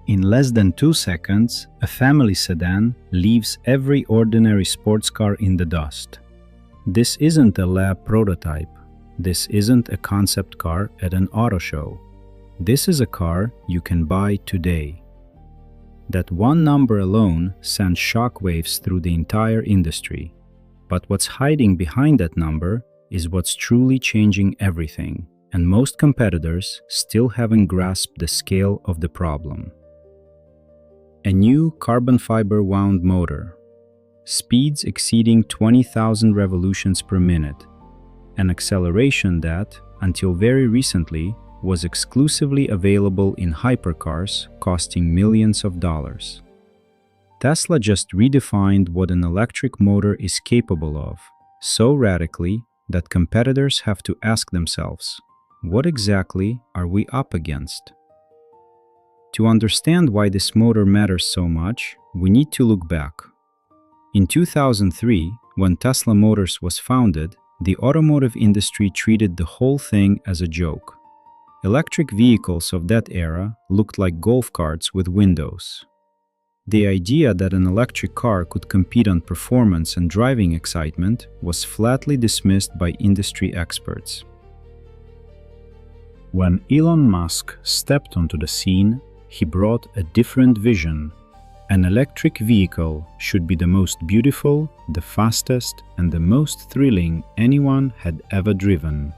In less than 2 seconds, a family sedan leaves every ordinary sports car in the dust. This isn't a lab prototype. This isn't a concept car at an auto show. This is a car you can buy today. That one number alone sends shockwaves through the entire industry. But what's hiding behind that number is what's truly changing everything, and most competitors still haven't grasped the scale of the problem. A new carbon fiber wound motor, speeds exceeding 20,000 revolutions per minute, an acceleration that, until very recently, was exclusively available in hypercars costing millions of dollars. Tesla just redefined what an electric motor is capable of, so radically that competitors have to ask themselves, what exactly are we up against? To understand why this motor matters so much, we need to look back. In 2003, when Tesla Motors was founded, the automotive industry treated the whole thing as a joke. Electric vehicles of that era looked like golf carts with windows. The idea that an electric car could compete on performance and driving excitement was flatly dismissed by industry experts. When Elon Musk stepped onto the scene, he brought a different vision. An electric vehicle should be the most beautiful, the fastest, and the most thrilling anyone had ever driven.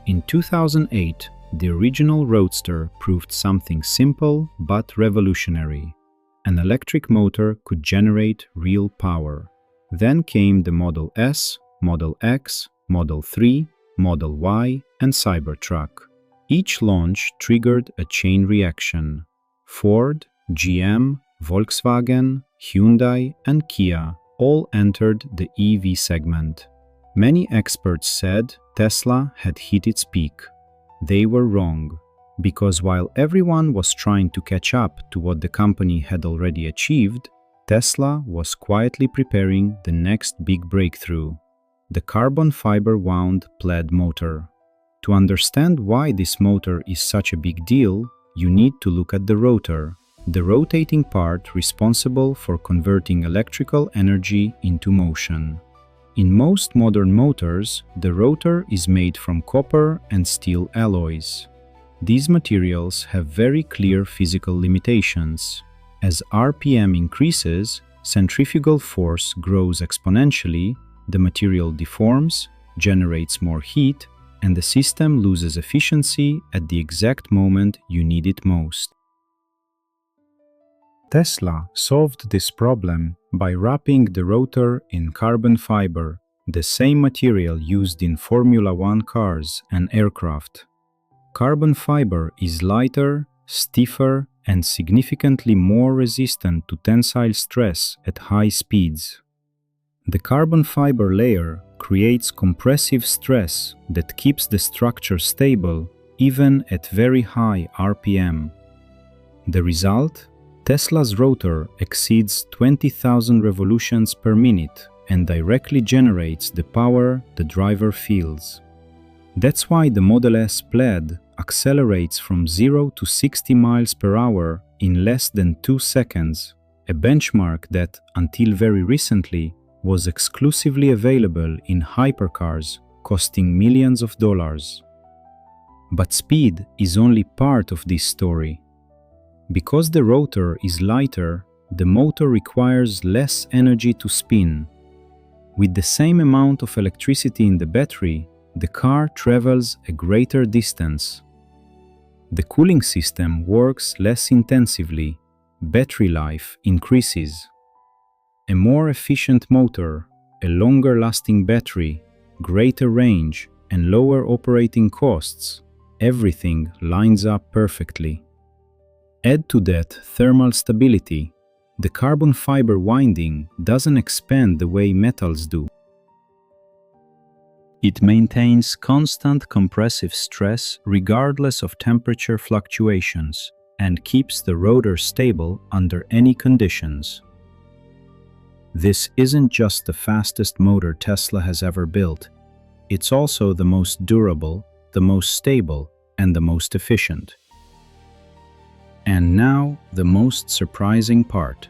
In 2008, the original Roadster proved something simple but revolutionary. An electric motor could generate real power. Then came the Model S, Model X, Model 3, Model Y, and Cybertruck. Each launch triggered a chain reaction. Ford, GM, Volkswagen, Hyundai, and Kia all entered the EV segment. Many experts said Tesla had hit its peak. They were wrong, because while everyone was trying to catch up to what the company had already achieved, Tesla was quietly preparing the next big breakthrough, the carbon fiber wound plaid motor. To understand why this motor is such a big deal, you need to look at the rotor, the rotating part responsible for converting electrical energy into motion. In most modern motors, the rotor is made from copper and steel alloys. These materials have very clear physical limitations. As RPM increases, centrifugal force grows exponentially, the material deforms, generates more heat, and the system loses efficiency at the exact moment you need it most. Tesla solved this problem by wrapping the rotor in carbon fiber, the same material used in Formula One cars and aircraft. Carbon fiber is lighter, stiffer, and significantly more resistant to tensile stress at high speeds. The carbon fiber layer creates compressive stress that keeps the structure stable even at very high RPM. The result? Tesla's rotor exceeds 20,000 revolutions per minute and directly generates the power the driver feels. That's why the Model S Plaid accelerates from 0 to 60 miles per hour in less than 2 seconds, a benchmark that, until very recently, was exclusively available in hypercars costing millions of dollars. But speed is only part of this story. Because the rotor is lighter, the motor requires less energy to spin. With the same amount of electricity in the battery, the car travels a greater distance. The cooling system works less intensively, battery life increases. A more efficient motor, a longer-lasting battery, greater range, and lower operating costs, everything lines up perfectly. Add to that thermal stability. The carbon fiber winding doesn't expand the way metals do. It maintains constant compressive stress regardless of temperature fluctuations and keeps the rotor stable under any conditions. This isn't just the fastest motor Tesla has ever built. It's also the most durable, the most stable, and the most efficient. And now, the most surprising part.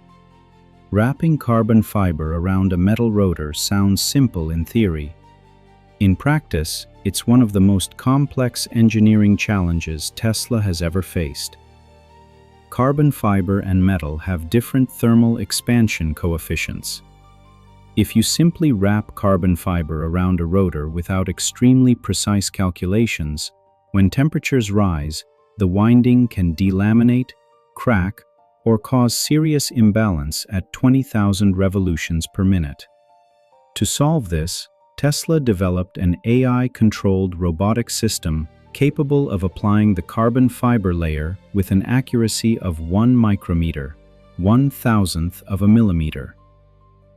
Wrapping carbon fiber around a metal rotor sounds simple in theory. In practice, it's one of the most complex engineering challenges Tesla has ever faced. Carbon fiber and metal have different thermal expansion coefficients. If you simply wrap carbon fiber around a rotor without extremely precise calculations, when temperatures rise, the winding can delaminate, crack, or cause serious imbalance at 20,000 revolutions per minute. To solve this, Tesla developed an AI-controlled robotic system capable of applying the carbon fiber layer with an accuracy of 1 micrometer, 1,000th of a millimeter.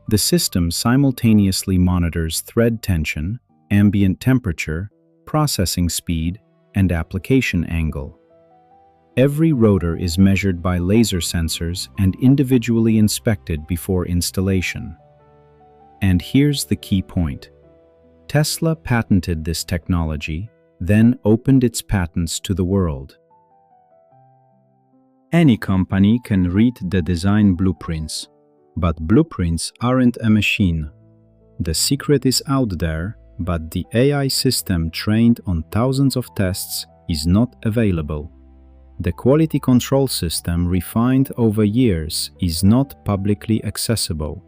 The system simultaneously monitors thread tension, ambient temperature, processing speed, and application angle. Every rotor is measured by laser sensors and individually inspected before installation. And here's the key point. Tesla patented this technology, then opened its patents to the world. Any company can read the design blueprints, but blueprints aren't a machine. The secret is out there, but the AI system trained on thousands of tests is not available. The quality control system refined over years is not publicly accessible.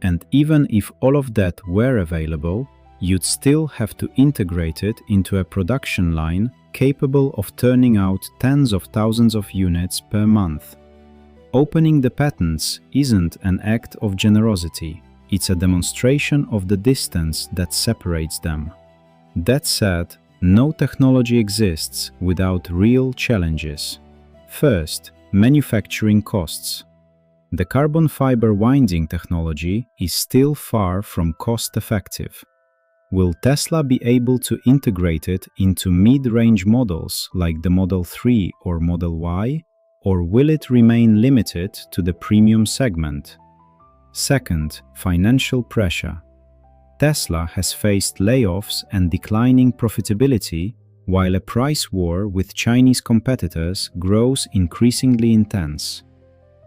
And even if all of that were available, you'd still have to integrate it into a production line capable of turning out tens of thousands of units per month. Opening the patents isn't an act of generosity, it's a demonstration of the distance that separates them. That said, no technology exists without real challenges. First, manufacturing costs. The carbon fiber winding technology is still far from cost-effective. Will Tesla be able to integrate it into mid-range models like the Model 3 or Model Y? Or will it remain limited to the premium segment? Second, financial pressure. Tesla has faced layoffs and declining profitability, while a price war with Chinese competitors grows increasingly intense.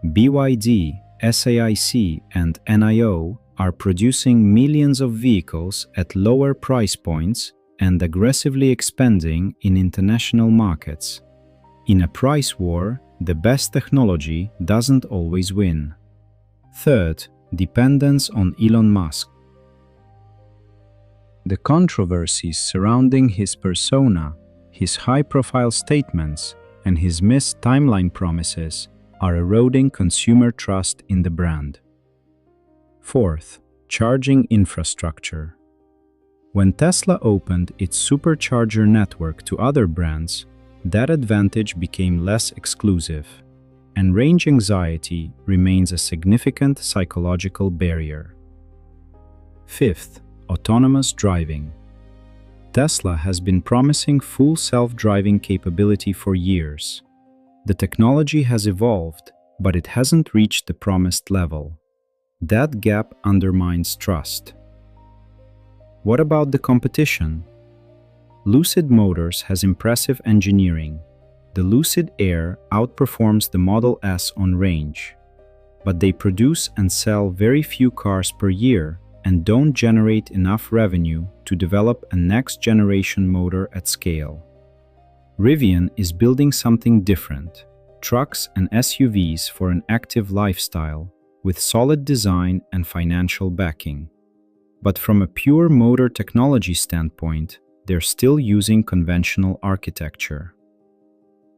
BYD, SAIC, and NIO are producing millions of vehicles at lower price points and aggressively expanding in international markets. In a price war, the best technology doesn't always win. Third, dependence on Elon Musk. The controversies surrounding his persona, his high-profile statements, and his missed timeline promises are eroding consumer trust in the brand. Fourth, charging infrastructure. When Tesla opened its supercharger network to other brands, that advantage became less exclusive, and range anxiety remains a significant psychological barrier. Fifth, autonomous driving. Tesla has been promising full self-driving capability for years. The technology has evolved, but it hasn't reached the promised level. That gap undermines trust. What about the competition? Lucid Motors has impressive engineering. The Lucid Air outperforms the Model S on range, but they produce and sell very few cars per year and don't generate enough revenue to develop a next-generation motor at scale. Rivian is building something different, trucks and SUVs for an active lifestyle, with solid design and financial backing. But from a pure motor technology standpoint, they're still using conventional architecture.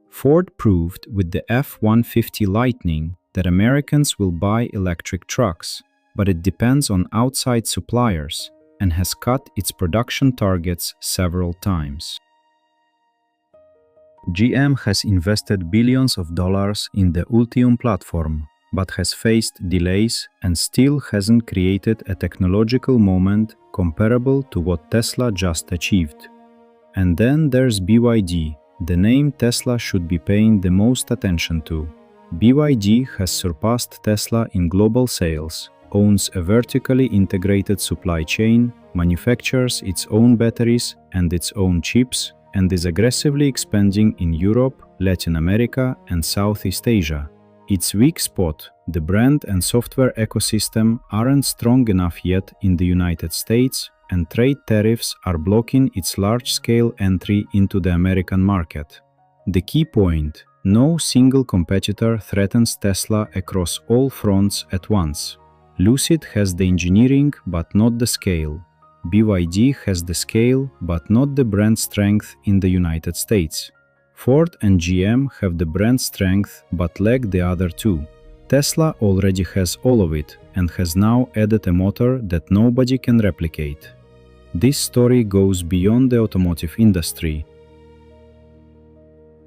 Ford proved with the F-150 Lightning that Americans will buy electric trucks, but it depends on outside suppliers and has cut its production targets several times. GM has invested billions of dollars in the Ultium platform, but has faced delays and still hasn't created a technological moment comparable to what Tesla just achieved. And then there's BYD, the name Tesla should be paying the most attention to. BYD has surpassed Tesla in global sales, owns a vertically integrated supply chain, manufactures its own batteries and its own chips, and is aggressively expanding in Europe, Latin America, and Southeast Asia. Its weak spot, the brand and software ecosystem, aren't strong enough yet in the United States, and trade tariffs are blocking its large-scale entry into the American market. The key point: no single competitor threatens Tesla across all fronts at once. Lucid has the engineering but not the scale. BYD has the scale but not the brand strength in the United States. Ford and GM have the brand strength but lack the other two. Tesla already has all of it and has now added a motor that nobody can replicate. This story goes beyond the automotive industry.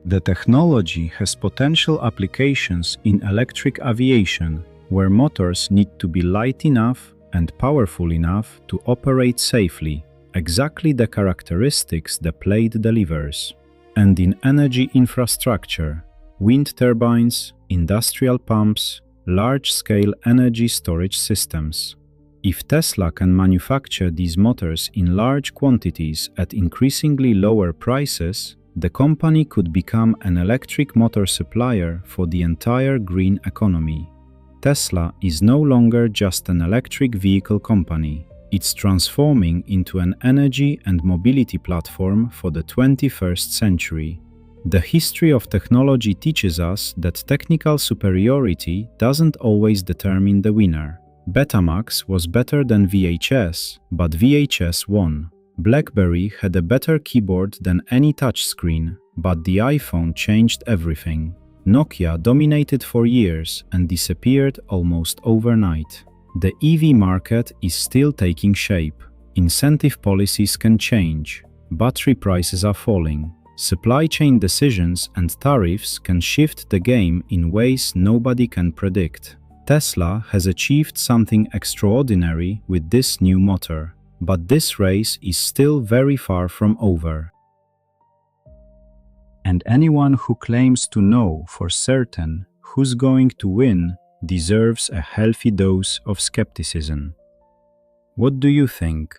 The technology has potential applications in electric aviation, where motors need to be light enough and powerful enough to operate safely, exactly the characteristics the plate delivers. And in energy infrastructure, wind turbines, industrial pumps, large-scale energy storage systems. If Tesla can manufacture these motors in large quantities at increasingly lower prices, the company could become an electric motor supplier for the entire green economy. Tesla is no longer just an electric vehicle company. It's transforming into an energy and mobility platform for the 21st century. The history of technology teaches us that technical superiority doesn't always determine the winner. Betamax was better than VHS, but VHS won. BlackBerry had a better keyboard than any touchscreen, but the iPhone changed everything. Nokia dominated for years and disappeared almost overnight. The EV market is still taking shape. Incentive policies can change. Battery prices are falling. Supply chain decisions and tariffs can shift the game in ways nobody can predict. Tesla has achieved something extraordinary with this new motor, but this race is still very far from over. And anyone who claims to know for certain who's going to win deserves a healthy dose of skepticism. What do you think?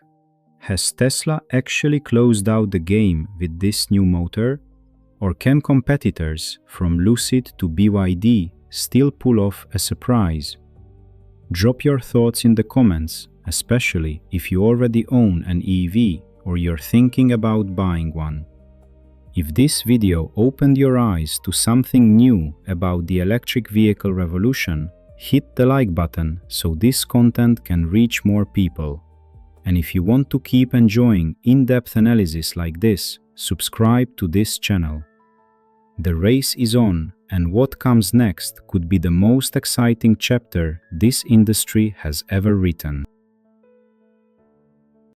Has Tesla actually closed out the game with this new motor? Or can competitors from Lucid to BYD still pull off a surprise? Drop your thoughts in the comments, especially if you already own an EV or you're thinking about buying one. If this video opened your eyes to something new about the electric vehicle revolution, hit the like button so this content can reach more people. And if you want to keep enjoying in-depth analysis like this, subscribe to this channel. The race is on, and what comes next could be the most exciting chapter this industry has ever written.